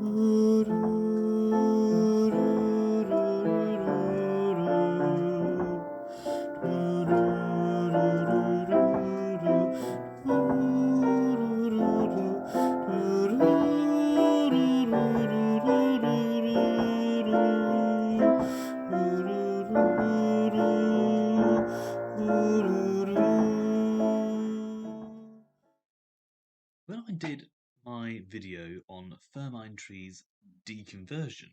When I did my video on Thermine Trees deconversion,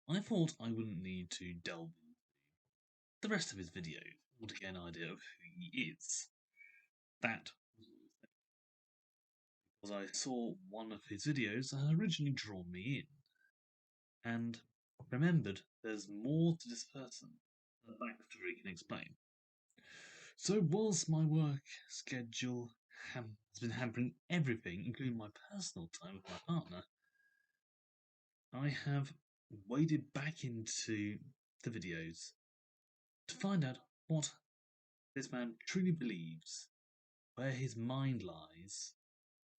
I thought I wouldn't need to delve into the rest of his video or to get an idea of who he is. That was because I saw one of his videos that had originally drawn me in, and remembered there's more to this person than the backstory can explain. So whilst my work schedule has been hampering everything, including my personal time with my partner, I have waded back into the videos to find out what this man truly believes, where his mind lies,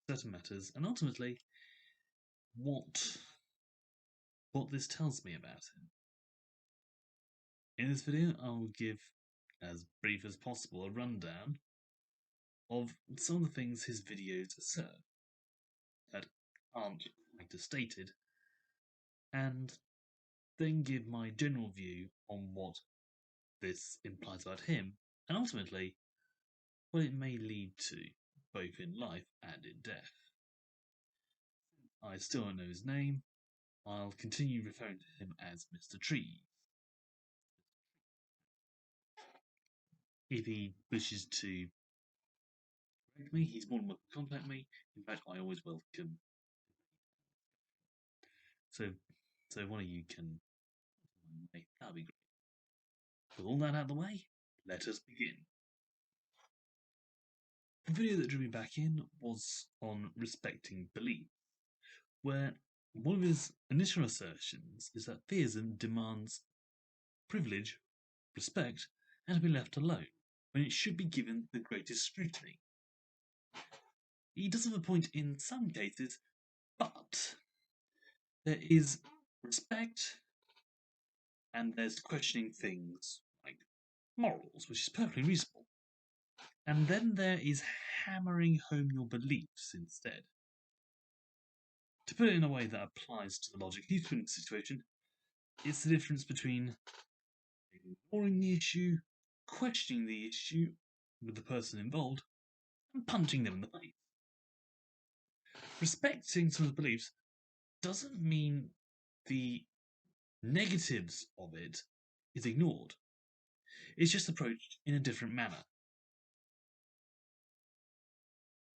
certain matters, and ultimately what this tells me about him. In this video, I will give, as brief as possible, a rundown of some of the things his videos assert that aren't quite stated, and then give my general view on what this implies about him, and ultimately what it may lead to, both in life and in death. I still don't know his name. I'll continue referring to him as Mr. Trees. If he wishes to correct me, he's more than welcome to contact me. In fact, I always welcome. So one of you can. That'd be great. With all that out of the way, let us begin. The video that drew me back in was on respecting belief, where one of his initial assertions is that theism demands privilege, respect, and to be left alone, when it should be given the greatest scrutiny. He does have a point in some cases, but there is respect, and there's questioning things like morals, which is perfectly reasonable. And then there is hammering home your beliefs instead. To put it in a way that applies to the logic he's put in the situation, it's the difference between ignoring the issue, questioning the issue with the person involved, and punching them in the face. Respecting someone's beliefs doesn't mean the negatives of it is ignored. It's just approached in a different manner.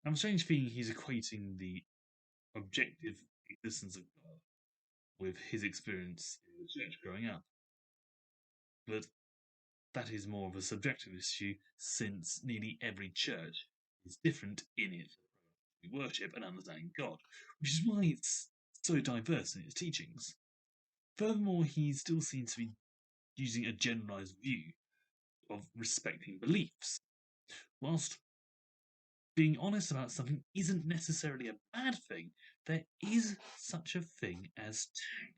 I have a strange feeling he's equating the objective existence of God with his experience in the church growing up. But that is more of a subjective issue, since nearly every church is different in its approach to worship and understanding God, which is why it's so diverse in its teachings. Furthermore, he still seems to be using a generalized view of respecting beliefs, whilst being honest about something isn't necessarily a bad thing. There is such a thing as tact,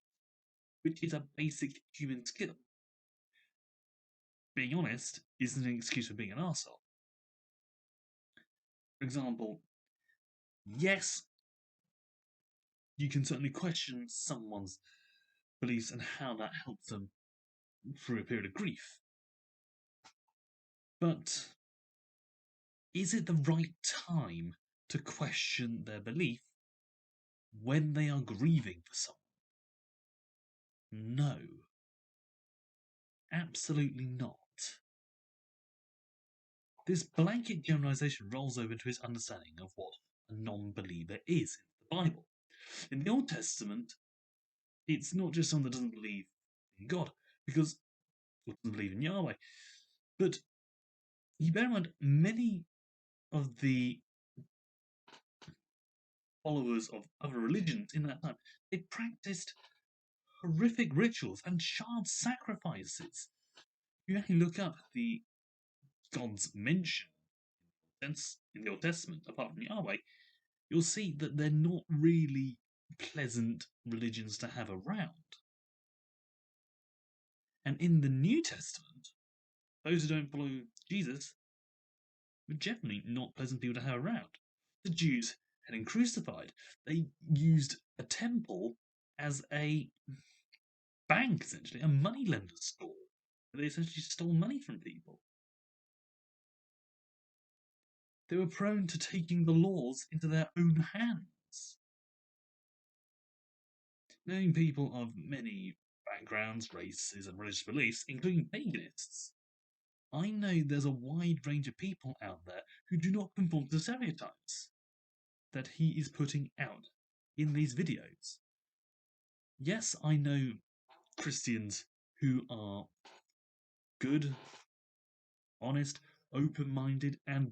which is a basic human skill. Being honest isn't an excuse for being an arsehole. For example, yes, you can certainly question someone's beliefs and how that helps them through a period of grief. But is it the right time to question their belief when they are grieving for someone? No. Absolutely not. This blanket generalization rolls over to his understanding of what a non-believer is in the Bible. In the Old Testament, it's not just someone that doesn't believe in God, because doesn't believe in Yahweh, but you bear in mind many of the followers of other religions in that time, they practiced horrific rituals and child sacrifices. You only look up the gods mentioned in the Old Testament, apart from Yahweh, you'll see that they're not really pleasant religions to have around. And in the New Testament, those who don't follow Jesus were generally not pleasant people to have around. The Jews had him crucified. They used a temple as a bank, essentially, a moneylender store. They essentially stole money from people. They were prone to taking the laws into their own hands. Knowing people of many backgrounds, races, and religious beliefs, including paganists, I know there's a wide range of people out there who do not conform to the stereotypes that he is putting out in these videos. Yes, I know Christians who are good, honest, open-minded, and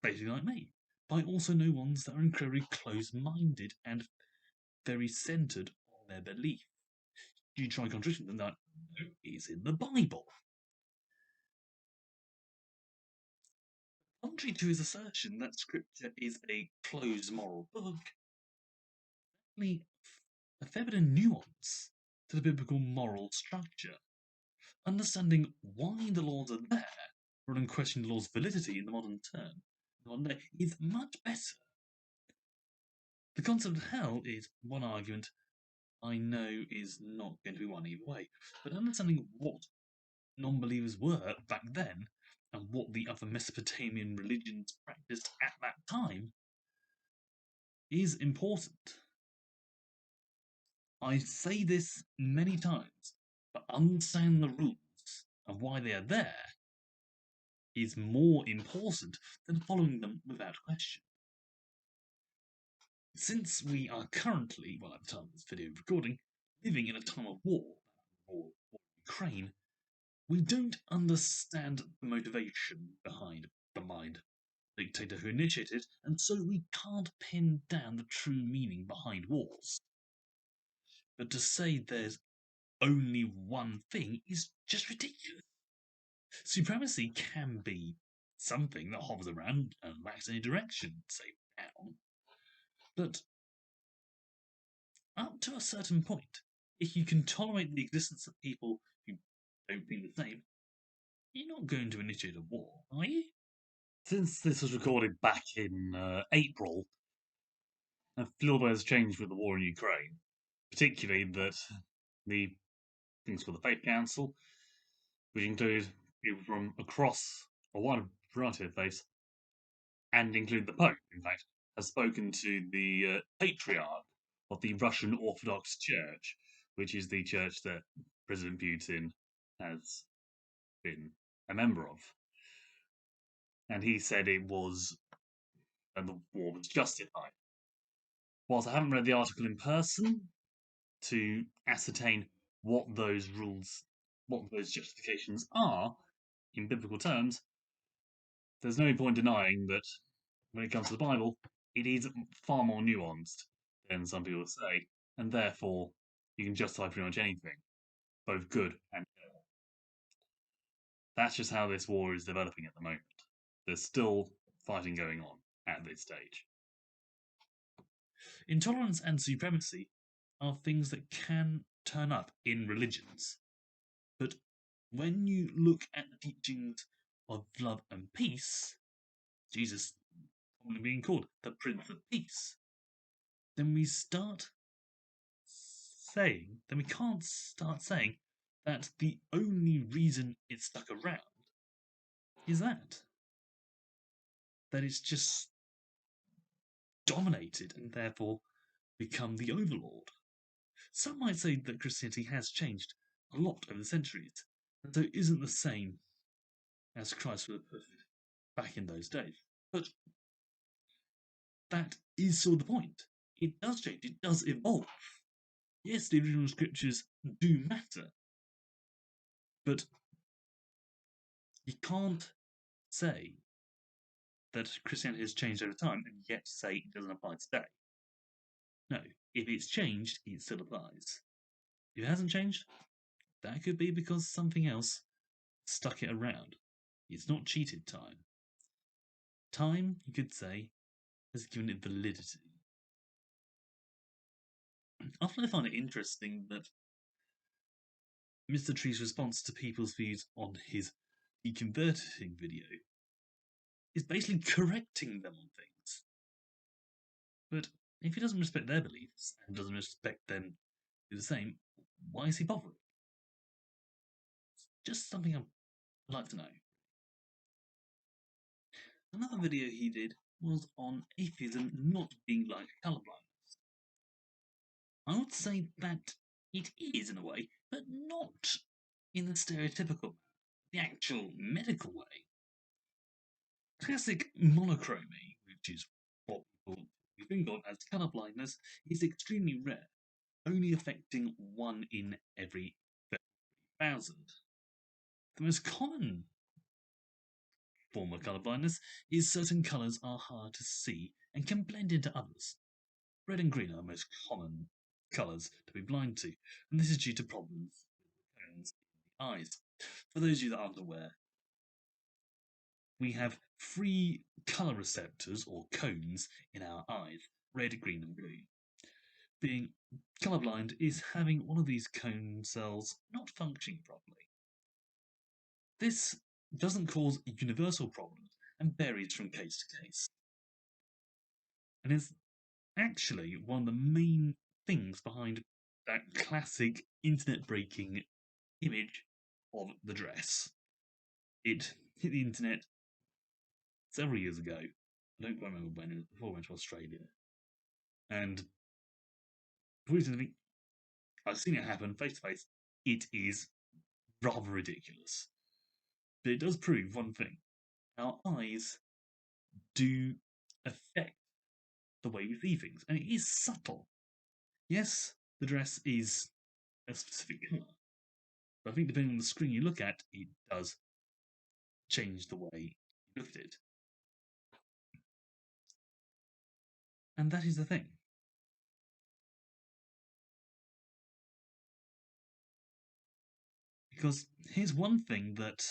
basically like me. But I also know ones that are incredibly close-minded and very centered on their belief. You try contradicting them, that no, it's in the Bible. Contrary to his assertion that Scripture is a closed moral book, only a fair bit of nuance to the biblical moral structure. Understanding why the laws are there, rather than questioning the law's validity in the modern term, is much better. The concept of hell is one argument I know is not going to be won either way, but understanding what non-believers were back then and what the other Mesopotamian religions practiced at that time is important. I say this many times, but understanding the rules and why they are there is more important than following them without question. Since we are currently, well, at the time of this video recording, living in a time of war in Ukraine, we don't understand the motivation behind the mind dictator who initiated, and so we can't pin down the true meaning behind wars. But to say there's only one thing is just ridiculous. Supremacy can be something that hovers around and lacks any direction, say down. But up to a certain point, if you can tolerate the existence of people who don't think the same, you're not going to initiate a war, are you? Since this was recorded back in April, a little bit has changed with the war in Ukraine, particularly that the things called the Faith Council, which include people from across a wide variety of faiths, and include the Pope, in fact, has spoken to the Patriarch of the Russian Orthodox Church, which is the church that President Putin has been a member of. And he said it was, and the war was justified. Whilst I haven't read the article in person to ascertain what those rules, what those justifications are in biblical terms, there's no point denying that when it comes to the Bible, it is far more nuanced than some people say, and therefore you can justify pretty much anything, both good and evil. That's just how this war is developing at the moment. There's still fighting going on at this stage. Intolerance and supremacy are things that can turn up in religions, but when you look at the teachings of love and peace, Jesus commonly being called the Prince of Peace, then we can't start saying that the only reason it's stuck around is that it's just dominated and therefore become the overlord. Some might say that Christianity has changed a lot over the centuries, and so it isn't the same as Christ would have put it back in those days. But that is sort of the point. It does change, it does evolve. Yes, the original scriptures do matter, but you can't say that Christianity has changed over time and yet say it doesn't apply today. No, if it's changed, it still applies. If it hasn't changed, that could be because something else stuck it around. It's not cheated time. Time, you could say, has given it validity. Often I find it interesting that Mr. Tree's response to people's views on his deconverting video is basically correcting them on things. But if he doesn't respect their beliefs and doesn't respect them do the same, why is he bothering? Just something I'd like to know. Another video he did was on atheism not being like colourblindness. I would say that it is in a way, but not in the stereotypical, the actual medical way. Classic monochromy, which is what people think of as colourblindness, is extremely rare, only affecting 1 in every 1,000. The most common form of colourblindness is certain colours are hard to see and can blend into others. Red and green are the most common colours to be blind to, and this is due to problems with cones in the eyes. For those of you that aren't aware, we have 3 colour receptors or cones in our eyes, red, green, and blue. Being colourblind is having one of these cone cells not functioning properly. This doesn't cause universal problems and varies from case to case, and is actually one of the main things behind that classic internet breaking image of the dress. It hit the internet several years ago. I don't quite remember when, before I went to Australia. And recently, I've seen it happen face to face. It is rather ridiculous. But it does prove one thing: our eyes do affect the way we see things, and it is subtle. Yes, the dress is a specific colour, but I think depending on the screen you look at, it does change the way you look at it. And that is the thing. Because here's one thing that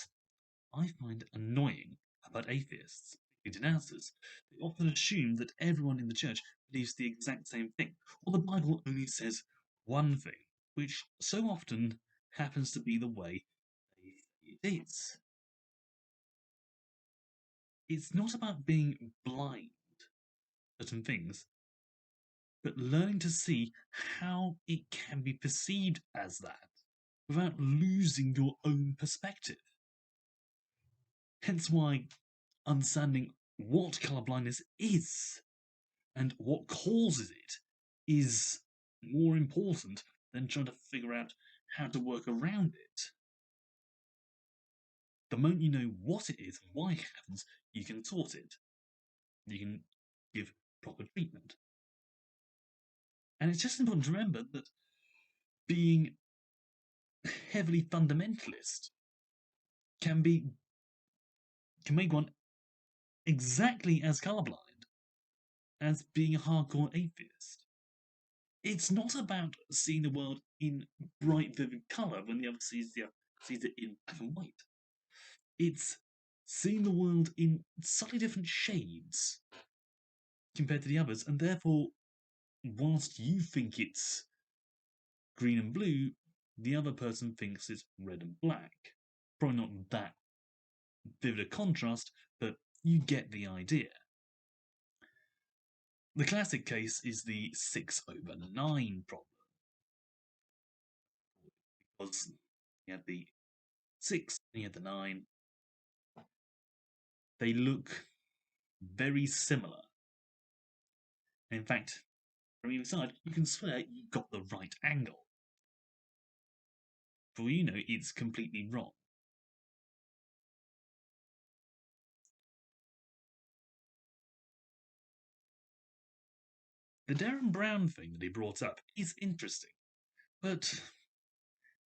I find annoying about atheists, denouncers. They often assume that everyone in the church believes the exact same thing, or the Bible only says one thing, which so often happens to be the way they say it is. It's not about being blind to certain things, but learning to see how it can be perceived as that without losing your own perspective. Hence why understanding what colourblindness is and what causes it is more important than trying to figure out how to work around it. The moment you know what it is and why it happens, you can sort it. You can give proper treatment. And it's just important to remember that being heavily fundamentalist can make one exactly as colourblind as being a hardcore atheist. It's not about seeing the world in bright, vivid colour when the other sees it in black and white. It's seeing the world in slightly different shades compared to the others, and therefore, whilst you think it's green and blue, the other person thinks it's red and black. Probably not that vivid a contrast, but you get the idea. The classic case is the 6/9 problem. Because you had the 6 and you had the 9. They look very similar. In fact, from either side, you can swear you got the right angle. For all you know, it's completely wrong. The Darren Brown thing that he brought up is interesting, but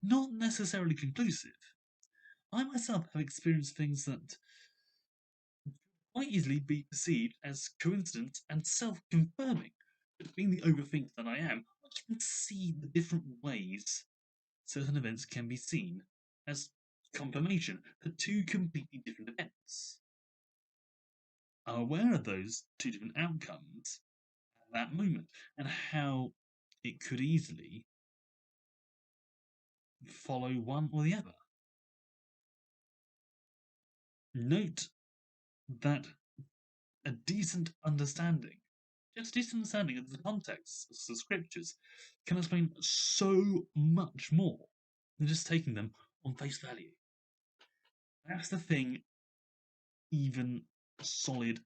not necessarily conclusive. I myself have experienced things that quite easily be perceived as coincidence and self-confirming. But being the overthinker that I am, I can see the different ways certain events can be seen as confirmation for 2 completely different events. I'm aware of those 2 different outcomes at that moment and how it could easily follow one or the other. Note that a decent understanding, just a decent understanding of the context of the scriptures, can explain so much more than just taking them on face value. That's the thing, even solid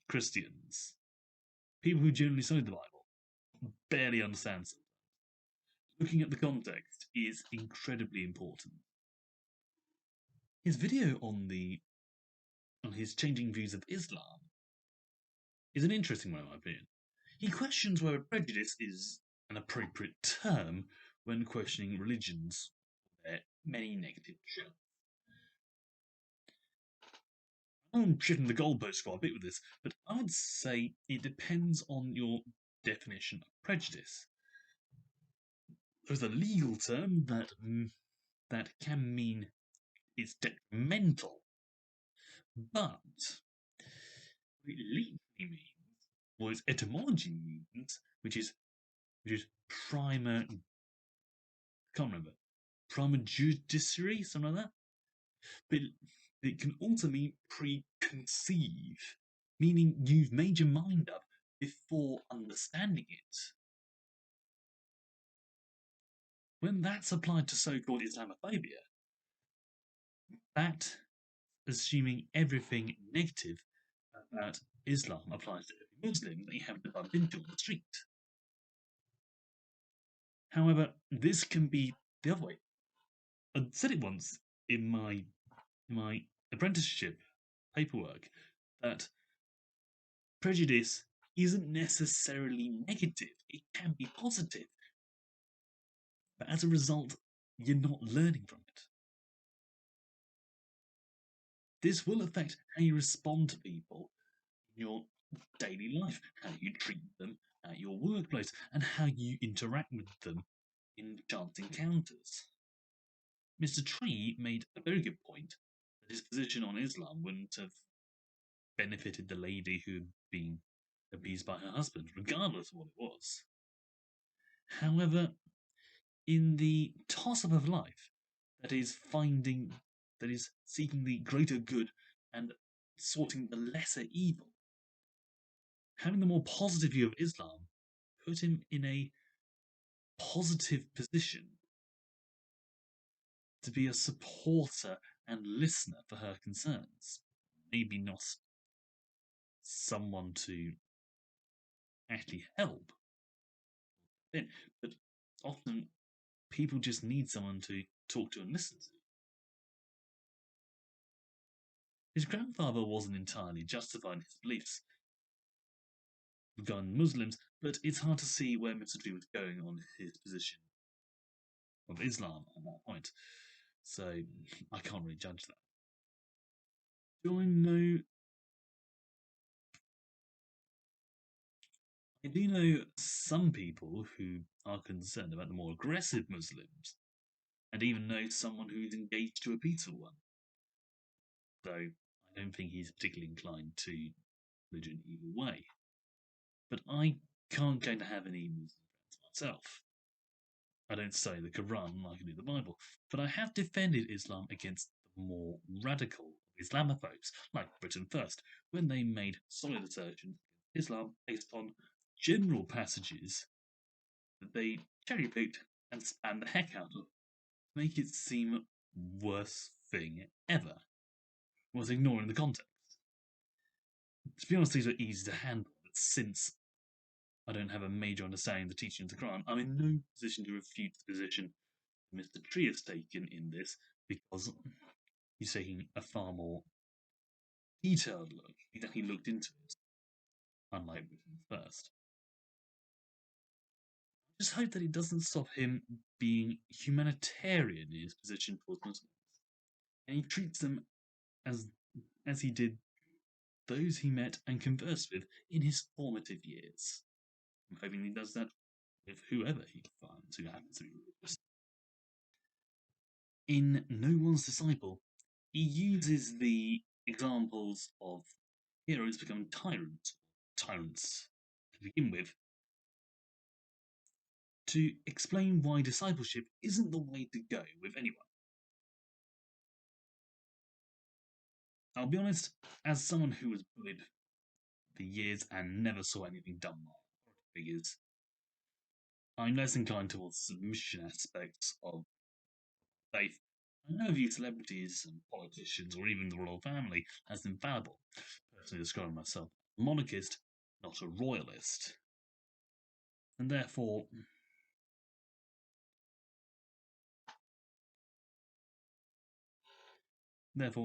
Christians, people who generally study the Bible, barely understand something. Looking at the context is incredibly important. His video on his changing views of Islam is an interesting one, in my opinion. He questions whether prejudice is an appropriate term when questioning religions with their many negative traits. I'm shifting the goalposts quite a bit with this, but I would say it depends on your definition of prejudice. There's a legal term that can mean it's detrimental, but what it literally means, or its etymology means, which is primer, can't remember, primer judiciary, something like that. But it can also mean preconceive, meaning you've made your mind up before understanding it. When that's applied to so-called Islamophobia, that assuming everything negative about Islam applies to every Muslim that you happen to bump into on the street. However, this can be the other way. I said it once in my apprenticeship paperwork that prejudice isn't necessarily negative, it can be positive. But as a result, you're not learning from it. This will affect how you respond to people in your daily life, how you treat them at your workplace, and how you interact with them in chance encounters. Mr. Tree made a very good point that his position on Islam wouldn't have benefited the lady who had been abused by her husband, regardless of what it was. However, in the toss up of life, that is seeking the greater good and sorting the lesser evil, having the more positive view of Islam put him in a positive position to be a supporter and listener for her concerns. Maybe not someone to actually help, but often people just need someone to talk to and listen to. His grandfather wasn't entirely justified in his beliefs regarding Muslims, but it's hard to see where Mr. Tree was going on his position of Islam at that point. So I can't really judge that. Do I know? I do know some people who are concerned about the more aggressive Muslims, and even know someone who's engaged to a peaceful one. Though I don't think he's particularly inclined to religion either way. But I can't claim to have any Muslim friends myself. I don't study the Quran like I do the Bible, but I have defended Islam against the more radical Islamophobes, like Britain First, when they made solid assertions against Islam based on general passages that they cherry picked and spanned the heck out of to make it seem worst thing ever, was ignoring the context. To be honest, these are easy to handle, but since I don't have a major understanding of the teaching of the Quran, I'm in no position to refute the position Mr. Tree has taken in this, because he's taking a far more detailed look. He's actually looked into it, unlike Britain First. I just hope that it doesn't stop him being humanitarian in his position towards Muslims, and he treats them as he did those he met and conversed with in his formative years. I'm hoping he does that with whoever he finds who happens to be religious. In No One's Disciple, he uses the examples of heroes becoming tyrants to begin with, to explain why discipleship isn't the way to go with anyone. I'll be honest, as someone who was bullied for years and never saw anything done by authority figures, I'm less inclined towards submission aspects of faith. I know view celebrities and politicians or even the royal family as infallible, personally describing myself as a monarchist, not a royalist. And therefore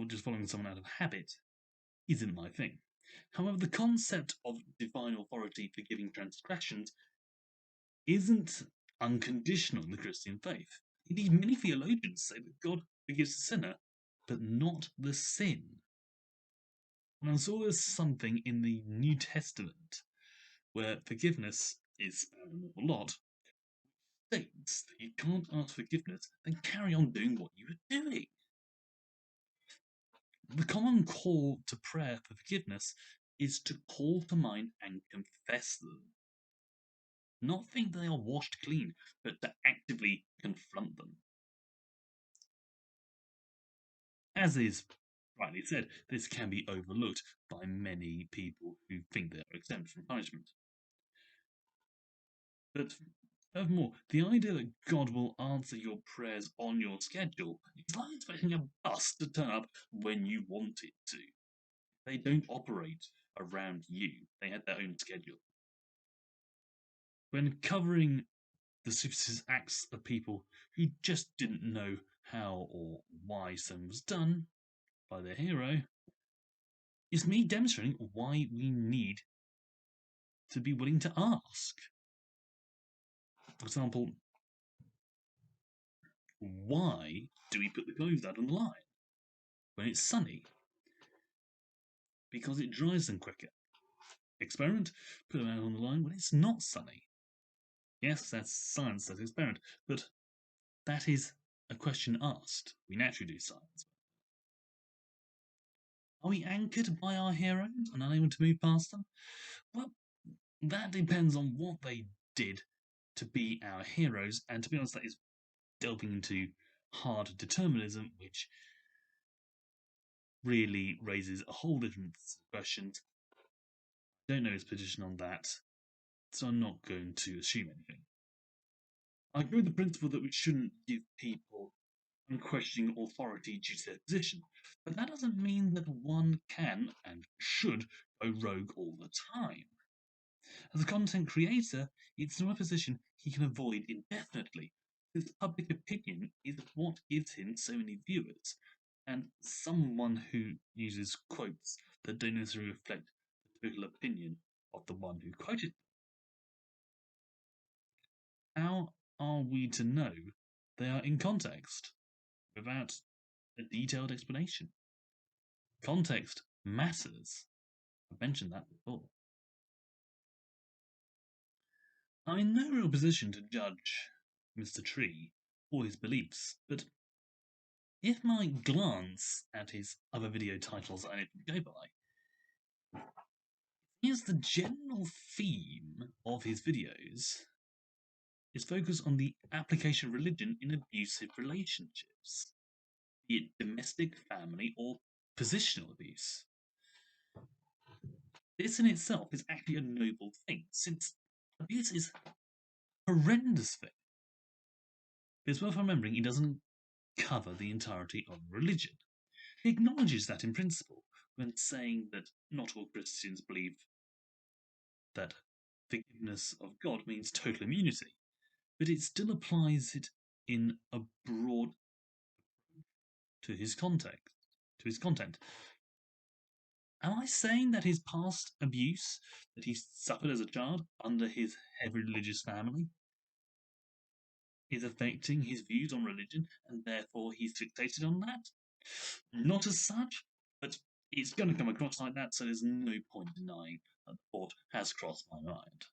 just following someone out of habit isn't my thing. However, the concept of divine authority forgiving transgressions isn't unconditional in the Christian faith. Indeed, many theologians say that God forgives the sinner, but not the sin. And I saw there's something in the New Testament where forgiveness is found an awful lot, states that you can't ask forgiveness and carry on doing what you were doing. The common call to prayer for forgiveness is to call to mind and confess them. Not think they are washed clean, but to actively confront them. As is rightly said, this can be overlooked by many people who think they are exempt from punishment. But furthermore, the idea that God will answer your prayers on your schedule is like expecting a bus to turn up when you want it to. They don't operate around you, they have their own schedule. When covering the superstitious acts of people who just didn't know how or why something was done by their hero, is me demonstrating why we need to be willing to ask. For example, why do we put the clothes out on the line when it's sunny? Because it dries them quicker. Experiment, put them out on the line when it's not sunny. Yes, that's science, that's experiment, but that is a question asked. We naturally do science. Are we anchored by our heroes and unable to move past them? Well, that depends on what they did to be our heroes, and to be honest, that is delving into hard determinism, which really raises a whole different questions. I don't know his position on that, so I'm not going to assume anything. I agree with the principle that we shouldn't give people unquestioning authority due to their position, but that doesn't mean that one can and should go rogue all the time. As a content creator, it's not a position he can avoid indefinitely, because public opinion is what gives him so many viewers, and someone who uses quotes that don't necessarily reflect the total opinion of the one who quoted them. How are we to know they are in context without a detailed explanation? Context matters. I've mentioned that before. I'm in no real position to judge Mr. Tree or his beliefs, but if my glance at his other video titles I need to go by is the general theme of his videos is focused on the application of religion in abusive relationships, be it domestic, family, or positional abuse. This in itself is actually a noble thing, since abuse is a horrendous thing. But it's worth remembering he doesn't cover the entirety of religion. He acknowledges that in principle when saying that not all Christians believe that forgiveness of God means total immunity, but it still applies it in a broad to his context, to his content. Am I saying that his past abuse that he suffered as a child under his heavy religious family is affecting his views on religion and therefore he's fixated on that? Not as such, but it's going to come across like that, so there's no point denying that the thought has crossed my mind.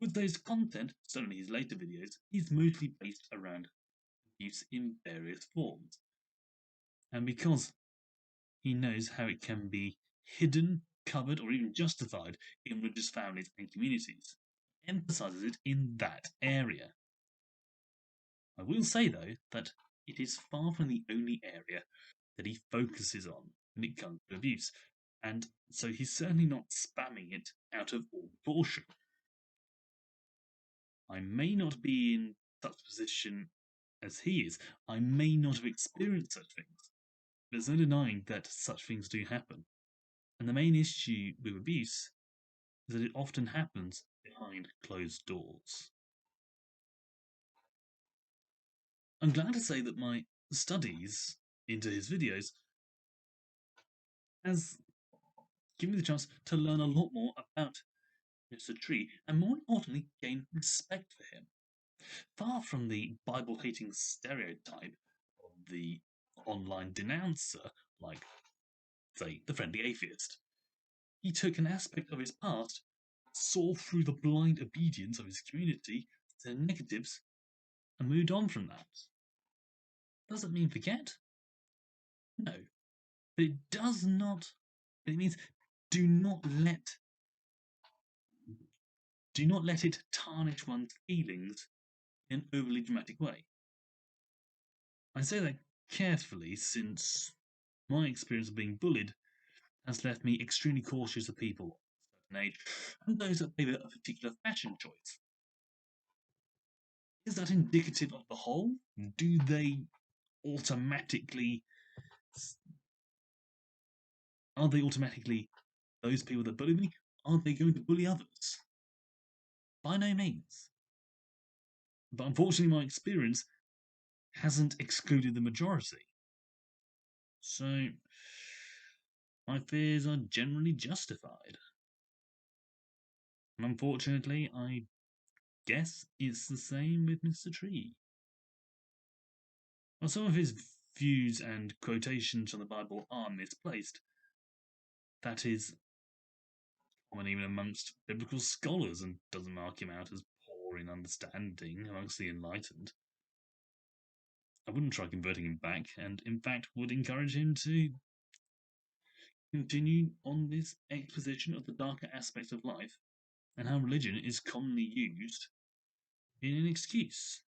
With those content, certainly his later videos, is mostly based around abuse in various forms. And because he knows how it can be hidden, covered, or even justified in religious families and communities, emphasizes it in that area. I will say, though, that it is far from the only area that he focuses on when it comes to abuse, and so he's certainly not spamming it out of all proportion. I may not be in such a position as he is. I may not have experienced such things. There's no denying that such things do happen. And the main issue with abuse is that it often happens behind closed doors. I'm glad to say that my studies into his videos has given me the chance to learn a lot more about Mr. Tree and, more importantly, gain respect for him. Far from the Bible hating stereotype of the online denouncer, like, say, the friendly atheist, he took an aspect of his past, saw through the blind obedience of his community to the negatives, and moved on from that. Does it mean forget? No. But it does not. It means do not let it tarnish one's feelings in an overly dramatic way. I say that carefully, since my experience of being bullied has left me extremely cautious of people of a certain age and those that favour a particular fashion choice. Is that indicative of the whole? Do they automatically Are they automatically those people that bully me? Are they going to bully others? By no means. But unfortunately, my experience hasn't excluded the majority. So, my fears are generally justified. And unfortunately, I guess it's the same with Mr. Tree. While some of his views and quotations from the Bible are misplaced, that is common even amongst biblical scholars and doesn't mark him out as poor in understanding amongst the enlightened. I wouldn't try converting him back, and in fact would encourage him to continue on this exposition of the darker aspects of life and how religion is commonly used in an excuse.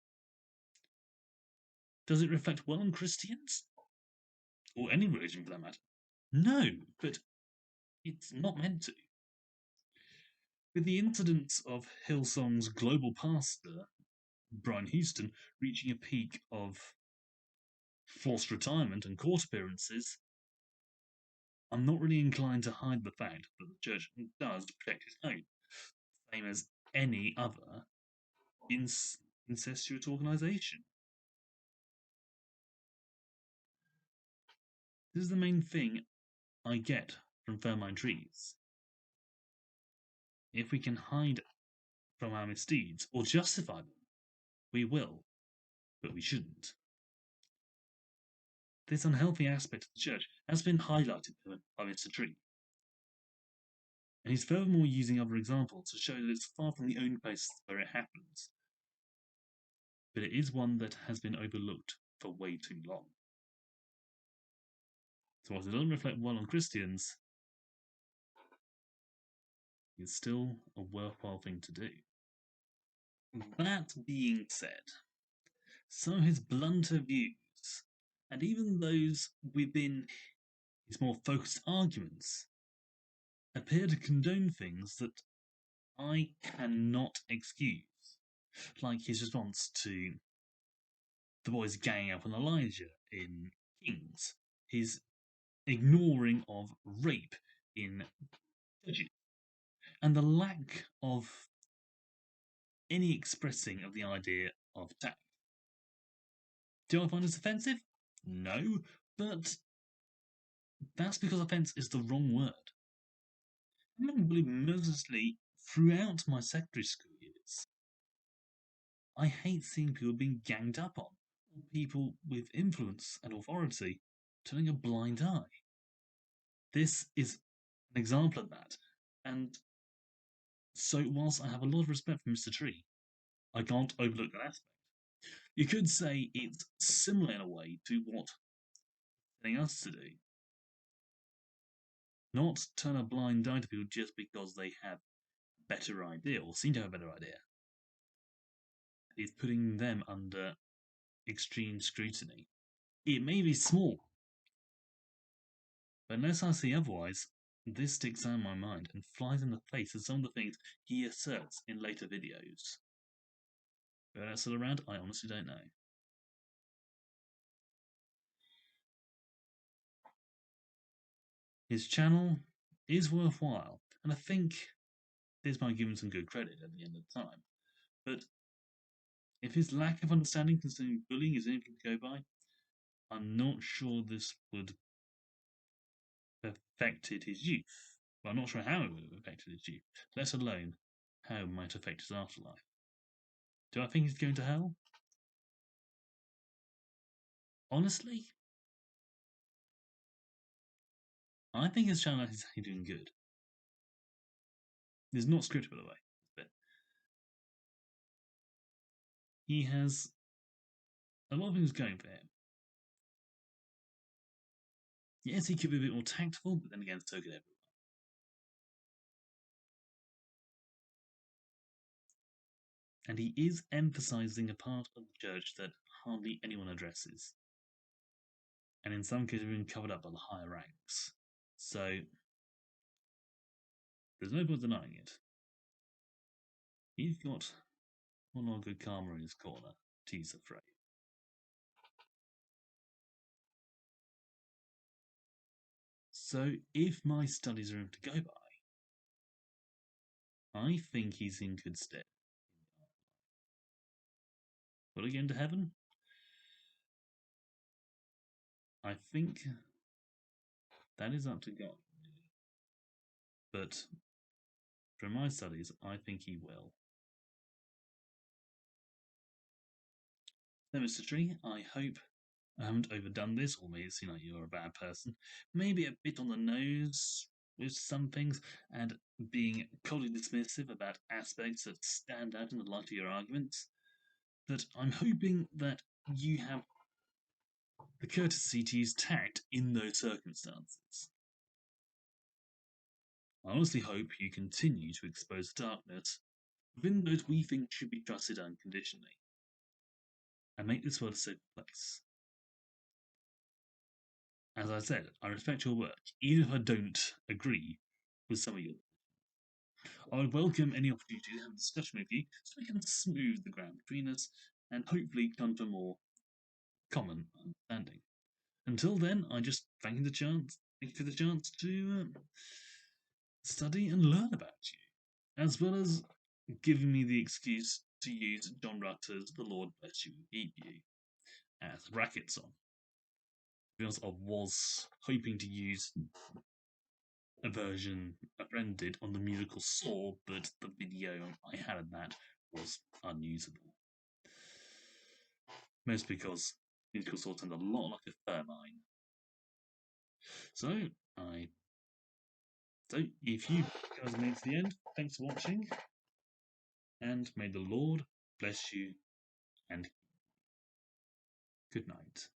Does it reflect well on Christians? Or any religion for that matter? No, but it's not meant to. With the incidents of Hillsong's global pastor, Brian Houston, reaching a peak of forced retirement and court appearances, I'm not really inclined to hide the fact that the church does protect its own, same as any other incestuous organisation. This is the main thing I get from Thirmine Trees. If we can hide from our misdeeds or justify them, we will, but we shouldn't. This unhealthy aspect of the church has been highlighted by Mr. Tree, and he's furthermore using other examples to show that it's far from the only place where it happens, but it is one that has been overlooked for way too long. So whilst it doesn't reflect well on Christians, it's still a worthwhile thing to do. That being said, some of his blunter views, and even those within his more focused arguments, appear to condone things that I cannot excuse, like his response to the boys ganging up on Elijah in Kings, his ignoring of rape in Judges, and the lack of any expressing of the idea of tact. Do I find this offensive? No, but that's because offence is the wrong word. I've been bullied mercilessly throughout my secondary school years. I hate seeing people being ganged up on, or people with influence and authority turning a blind eye. This is an example of that, and so whilst I have a lot of respect for Mr. Tree, I can't overlook that aspect. You could say it's similar in a way to what he's telling us to do. Not turn a blind eye to people just because they have better idea, or seem to have a better idea. He's putting them under extreme scrutiny. It may be small, but unless I see otherwise, this sticks out in my mind and flies in the face of some of the things he asserts in later videos. Whether that's still around, I honestly don't know. His channel is worthwhile, and I think this might give him some good credit at the end of the time. But if his lack of understanding concerning bullying is anything to go by, I'm not sure this would have affected his youth. Well, I'm not sure how it would have affected his youth, let alone how it might affect his afterlife. Do I think he's going to hell? Honestly, I think his channel is actually doing good. It's not scripted, by the way. But he has a lot of things going for him. Yes, he could be a bit more tactful, but then again, so could everyone. And he is emphasizing a part of the church that hardly anyone addresses. And in some cases, even covered up by the higher ranks. So, there's no point denying it. He's got one more good karma in his corner, to use the phrase. So, if my studies are him to go by, I think he's in good stead. Will he get into heaven? I think that is up to God. But from my studies, I think he will. So, Mr. Tree, I hope I haven't overdone this, or made it seem like you're a bad person. Maybe a bit on the nose with some things, and being coldly dismissive about aspects that stand out in the light of your arguments. But I'm hoping that you have the courtesy to use tact in those circumstances. I honestly hope you continue to expose darkness within those we think should be trusted unconditionally, and make this world a safe place. As I said, I respect your work, even if I don't agree with some of your. I would welcome any opportunity to have a discussion with you so we can smooth the ground between us and hopefully come to a more common understanding. Until then, I just thank you for the chance to study and learn about you, as well as giving me the excuse to use John Rutter's "The Lord Bless You and Keep You" as brackets on. To be honest, I was hoping to use a version a friend did on the musical Saw, but the video I had of that was unusable. Mostly because musical Saw sounds a lot like a Thermine. So if you guys made it to the end, thanks for watching, and may the Lord bless you and good night.